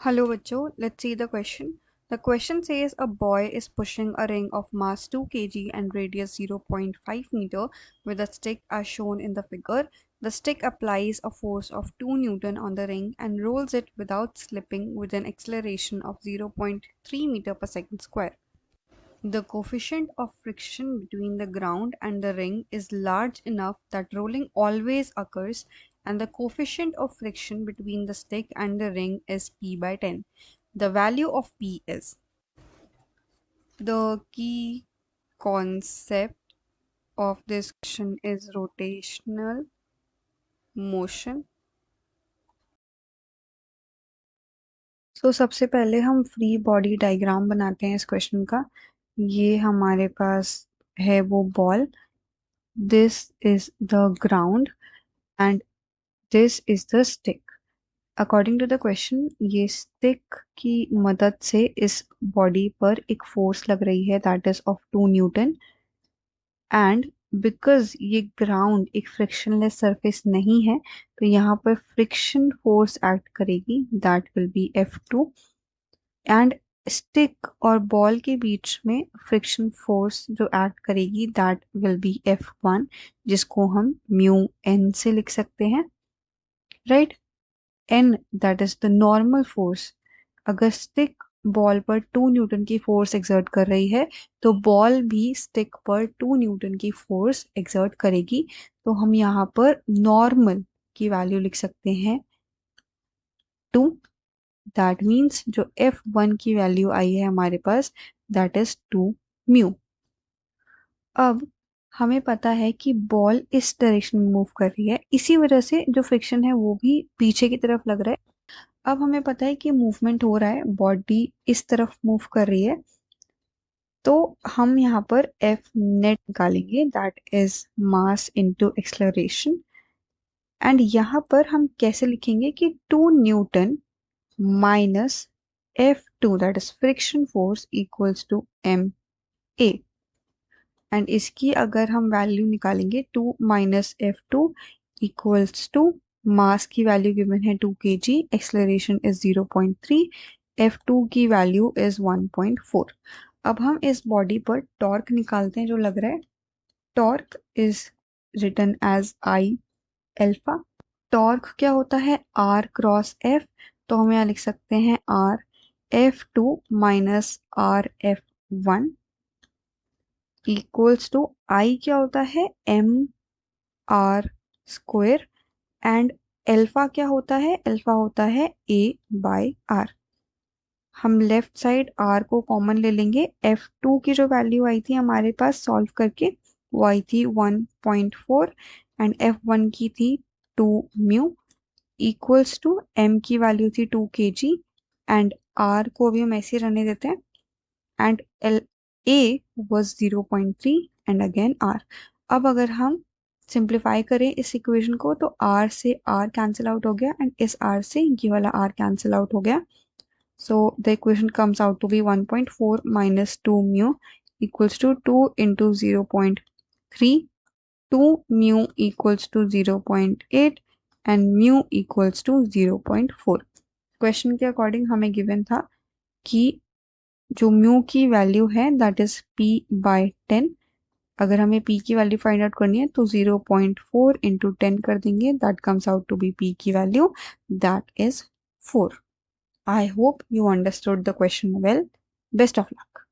Hello, Vacho. Let's see the question. The question says a boy is pushing a ring of mass 2 kg and radius 0.5 meter with a stick as shown in the figure. The stick applies a force of 2 Newton on the ring and rolls it without slipping with an acceleration of 0.3 meter per second square. The coefficient of friction between the ground and the ring is large enough that rolling always occurs, and the coefficient of friction between the stick and the ring is P by 10. The value of P is. The key concept of this question is rotational motion. सबसे पहले हम free body diagram बनाते हैं इस question का। ये हमारे पास है वो ball, this is the ground and this is the stick. According to the question ये स्टिक की मदद से इस बॉडी पर एक फोर्स लग रही है that is of 2 newton, and because ये ग्राउंड एक फ्रिक्शनलेस सरफेस नहीं है तो यहाँ पर फ्रिक्शन फोर्स एक्ट करेगी that will be F2, and stick और बॉल के बीच में फ्रिक्शन फोर्स जो एक्ट करेगी दैट विल बी F1, जिसको हम म्यू एन से लिख सकते हैं, right. N that is the normal force. अगर स्टिक बॉल पर 2 न्यूटन की फोर्स एक्सर्ट कर रही है तो बॉल भी स्टिक पर 2 न्यूटन की फोर्स एक्सर्ट करेगी, तो हम यहाँ पर नॉर्मल की वैल्यू लिख सकते हैं 2। दैट मीन्स जो F1 की वैल्यू आई है हमारे पास दैट इज 2 म्यू। अब हमें पता है कि बॉल इस डायरेक्शन में मूव कर रही है, इसी वजह से जो फ्रिक्शन है वो भी पीछे की तरफ लग रहा है। अब हमें पता है कि मूवमेंट हो रहा है, बॉडी इस तरफ मूव कर रही है, तो हम यहाँ पर F नेट निकालेंगे that is mass into acceleration, and यहाँ पर हम कैसे लिखेंगे कि 2 newton minus F2 that is friction force equals to MA, and इसकी अगर हम वैल्यू निकालेंगे 2 minus F2 equals to mass की वैल्यू गिवन है 2 kg, एक्सेलरेशन इज 0.3, F2 की वैल्यू इज 1.4। अब हम इस बॉडी पर टॉर्क निकालते हैं जो लग रहा है। Torque is written as I alpha. Torque क्या होता है R क्रॉस F, तो हम यहाँ लिख सकते हैं R F2 minus RF1 equals to I क्या होता है MR स्क्वायर, एंड एल्फा क्या होता है, एल्फा होता है A बाय R। हम लेफ्ट साइड R को कॉमन ले लेंगे। F2 की जो वैल्यू आई थी हमारे पास सॉल्व करके वो आई थी 1.4 एंड F1 की थी 2 म्यू इक्वल्स टू M की वैल्यू थी 2 kg, एंड R को भी हम ऐसे रहने देते हैं, and A was 0.3 and again R। अब अगर हम सिंप्लीफाई करें इस इक्वेशन को तो R से R कैंसिल आउट हो गया एंड इस R से ये वाला R कैंसिल आउट हो गया, so the equation comes out to be 1.4 minus 2 mu equals to 2 into 0.3, 2 mu equals to 0.8 and mu equals to 0.4। Question के अकॉर्डिंग हमें गिवन था कि जो म्यू की वैल्यू है दैट इज P बाय 10। अगर हमें P की वैल्यू फाइंड आउट करनी है तो 0.4 इंटू 10 कर देंगे, that comes out to be P की value that is 4। I hope you understood the question well. Best of luck.